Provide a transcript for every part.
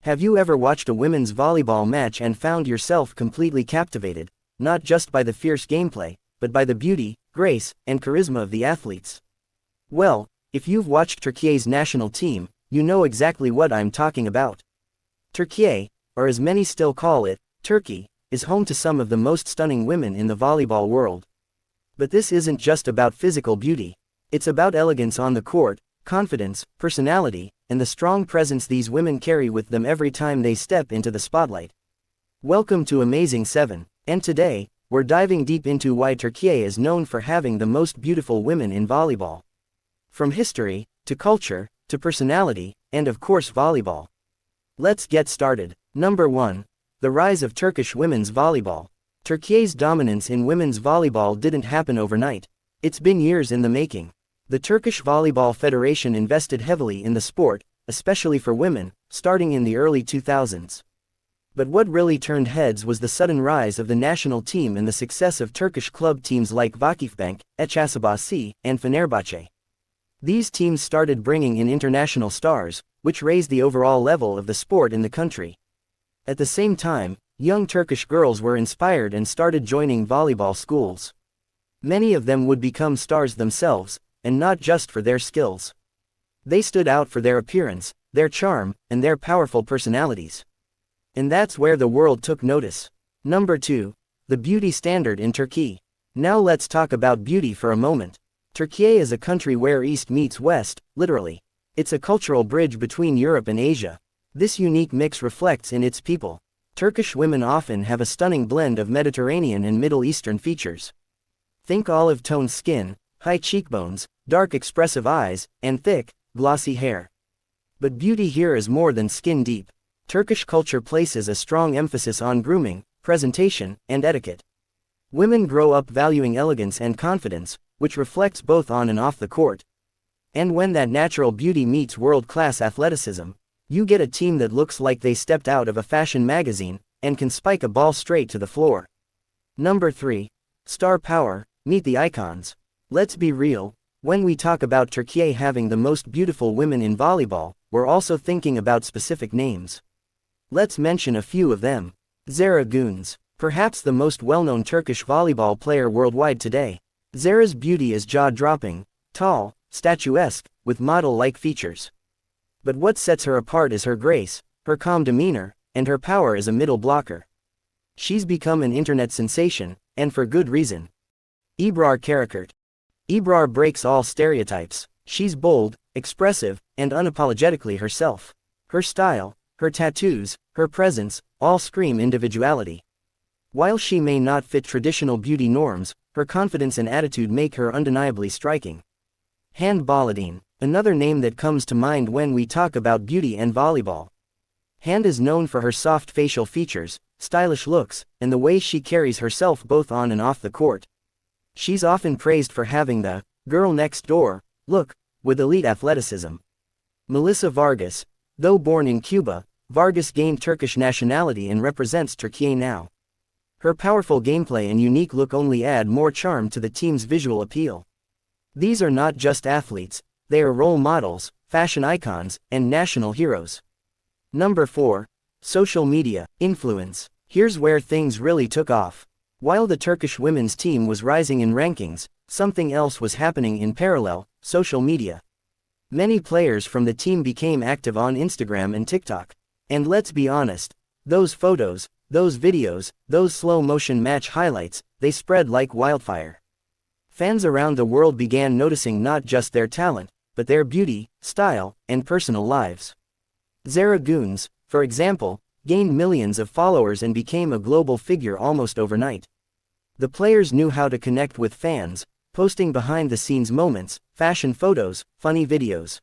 Have you ever watched a women's volleyball match and found yourself completely captivated, not just by the fierce gameplay, but by the beauty, grace, and charisma of the athletes? Well, if you've watched Turkey's national team, you know exactly what I'm talking about. Türkiye, or as many still call it, Turkey, is home to some of the most stunning women in the volleyball world. But this isn't just about physical beauty. It's about elegance on the court, confidence, personality, and the strong presence these women carry with them every time they step into the spotlight. Welcome to Amazing 7, and today, we're diving deep into why Türkiye is known for having the most beautiful women in volleyball. From history, to culture, to personality, and of course volleyball. Let's get started. Number 1. The rise of Turkish women's volleyball. Türkiye's dominance in women's volleyball didn't happen overnight. It's been years in the making. The Turkish Volleyball Federation invested heavily in the sport, especially for women, starting in the early 2000s. But what really turned heads was the sudden rise of the national team and the success of Turkish club teams like Vakifbank, Eczacıbaşı, and Fenerbahçe. These teams started bringing in international stars, which raised the overall level of the sport in the country. At the same time, young Turkish girls were inspired and started joining volleyball schools. Many of them would become stars themselves, and not just for their skills. They stood out for their appearance, their charm, and their powerful personalities. And that's where the world took notice. Number 2. The beauty standard in Turkey. Now let's talk about beauty for a moment. Turkey is a country where East meets West, literally. It's a cultural bridge between Europe and Asia. This unique mix reflects in its people. Turkish women often have a stunning blend of Mediterranean and Middle Eastern features. Think olive-toned skin, high cheekbones, dark expressive eyes, and thick, glossy hair. But beauty here is more than skin deep. Turkish culture places a strong emphasis on grooming, presentation, and etiquette. Women grow up valuing elegance and confidence, which reflects both on and off the court. And when that natural beauty meets world-class athleticism, you get a team that looks like they stepped out of a fashion magazine, and can spike a ball straight to the floor. Number 3. Star power, meet the icons. Let's be real, when we talk about Türkiye having the most beautiful women in volleyball, we're also thinking about specific names. Let's mention a few of them. Zehra Gündüz, perhaps the most well-known Turkish volleyball player worldwide today. Zehra's beauty is jaw-dropping, tall, statuesque, with model-like features. But what sets her apart is her grace, her calm demeanor, and her power as a middle blocker. She's become an internet sensation, and for good reason. Ebrar Karakurt. Ebrar breaks all stereotypes. She's bold, expressive, and unapologetically herself. Her style, her tattoos, her presence, all scream individuality. While she may not fit traditional beauty norms, her confidence and attitude make her undeniably striking. Hande Bolladine, another name that comes to mind when we talk about beauty and volleyball. Hande is known for her soft facial features, stylish looks, and the way she carries herself both on and off the court. She's often praised for having the girl next door look, with elite athleticism. Melissa Vargas. Though born in Cuba, Vargas gained Turkish nationality and represents Türkiye now. Her powerful gameplay and unique look only add more charm to the team's visual appeal. These are not just athletes, they are role models, fashion icons, and national heroes. Number 4. Social media influence. Here's where things really took off. While the Turkish women's team was rising in rankings, something else was happening in parallel: social media. Many players from the team became active on Instagram and TikTok. And let's be honest, those photos, those videos, those slow-motion match highlights, they spread like wildfire. Fans around the world began noticing not just their talent, but their beauty, style, and personal lives. Zehra Gündüz, for example, gained millions of followers and became a global figure almost overnight. The players knew how to connect with fans, posting behind-the-scenes moments, fashion photos, funny videos.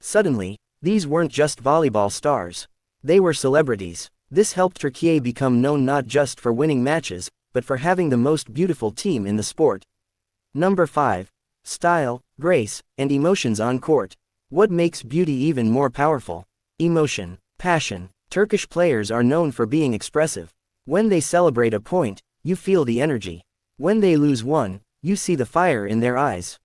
Suddenly, these weren't just volleyball stars. They were celebrities. This helped Türkiye become known not just for winning matches, but for having the most beautiful team in the sport. Number 5. Style, grace, and emotions on court. What makes beauty even more powerful? Emotion, passion. Turkish players are known for being expressive. When they celebrate a point, you feel the energy. When they lose one, you see the fire in their eyes.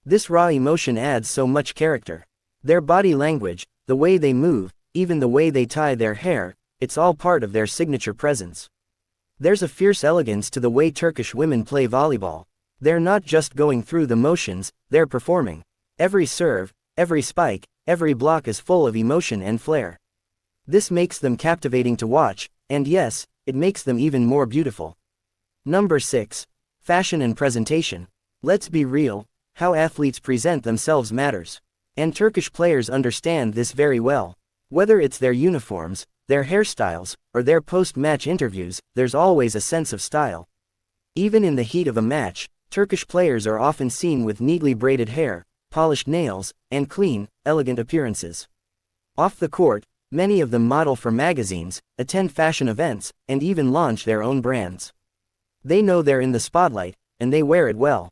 This raw emotion adds so much character. Their body language, the way they move, even the way they tie their hair, it's all part of their signature presence. There's a fierce elegance to the way Turkish women play volleyball. They're not just going through the motions, they're performing. Every serve, every spike, every block is full of emotion and flair. This makes them captivating to watch, and yes, it makes them even more beautiful. Number 6. Fashion and presentation. Let's be real, how athletes present themselves matters. And Turkish players understand this very well. Whether it's their uniforms, their hairstyles, or their post-match interviews, there's always a sense of style. Even in the heat of a match, Turkish players are often seen with neatly braided hair, polished nails, and clean, elegant appearances. Off the court, many of them model for magazines, attend fashion events, and even launch their own brands. They know they're in the spotlight, and they wear it well.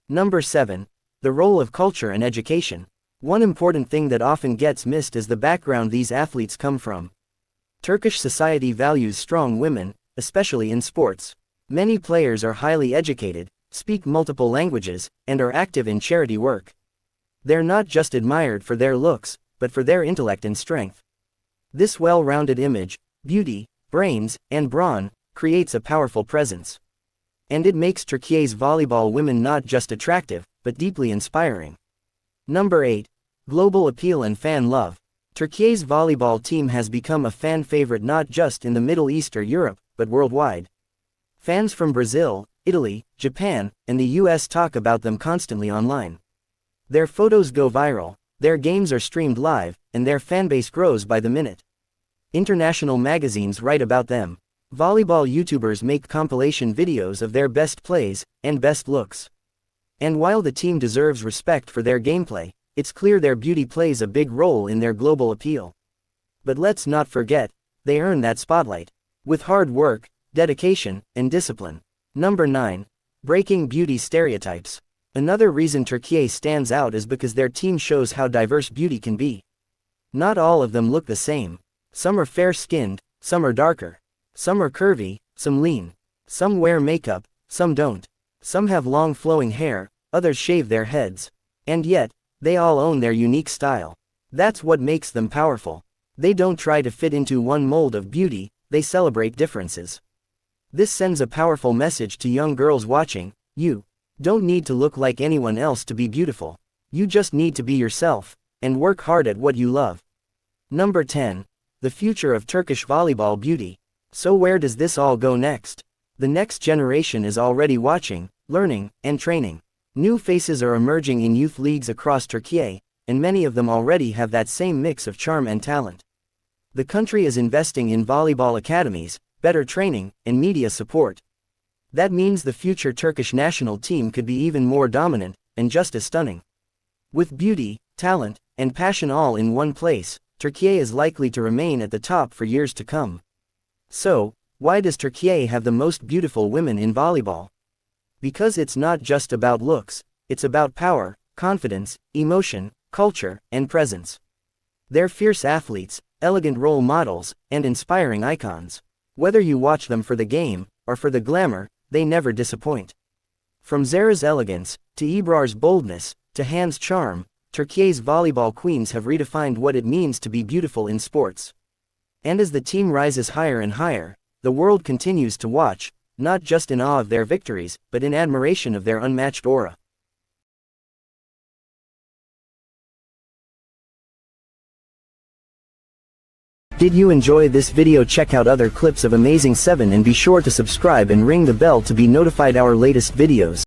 Number 7. The role of culture and education. One important thing that often gets missed is the background these athletes come from. Turkish society values strong women, especially in sports. Many players are highly educated, speak multiple languages, and are active in charity work. They're not just admired for their looks, but for their intellect and strength. This well-rounded image, beauty, brains, and brawn, creates a powerful presence. And it makes Turkey's volleyball women not just attractive, but deeply inspiring. Number 8. Global appeal and fan love. Turkey's volleyball team has become a fan favorite not just in the Middle East or Europe, but worldwide. Fans from Brazil, Italy, Japan, and the US talk about them constantly online. Their photos go viral, their games are streamed live, and their fanbase grows by the minute. International magazines write about them. Volleyball YouTubers make compilation videos of their best plays and best looks. And while the team deserves respect for their gameplay, it's clear their beauty plays a big role in their global appeal. But let's not forget, they earn that spotlight with hard work, dedication, and discipline. Number 9. Breaking beauty stereotypes. Another reason Turkey stands out is because their team shows how diverse beauty can be. Not all of them look the same. Some are fair-skinned, some are darker. Some are curvy, some lean. Some wear makeup, some don't. Some have long flowing hair, others shave their heads. And yet, they all own their unique style. That's what makes them powerful. They don't try to fit into one mold of beauty, they celebrate differences. This sends a powerful message to young girls watching: you don't need to look like anyone else to be beautiful. You just need to be yourself, and work hard at what you love. Number 10. The future of Turkish volleyball beauty. So where does this all go next? The next generation is already watching, learning, and training. New faces are emerging in youth leagues across Turkey, and many of them already have that same mix of charm and talent. The country is investing in volleyball academies, better training, and media support. That means the future Turkish national team could be even more dominant, and just as stunning. With beauty, talent, and passion all in one place, Turkey is likely to remain at the top for years to come. So, why does Turkey have the most beautiful women in volleyball? Because it's not just about looks, it's about power, confidence, emotion, culture, and presence. They're fierce athletes, elegant role models, and inspiring icons. Whether you watch them for the game, or for the glamour, they never disappoint. From Zara's elegance, to Ibrar's boldness, to Han's charm, Turkey's volleyball queens have redefined what it means to be beautiful in sports. And as the team rises higher and higher, the world continues to watch, not just in awe of their victories, but in admiration of their unmatched aura. Did you enjoy this video? Check out other clips of Amazing 7 and be sure to subscribe and ring the bell to be notified our latest videos.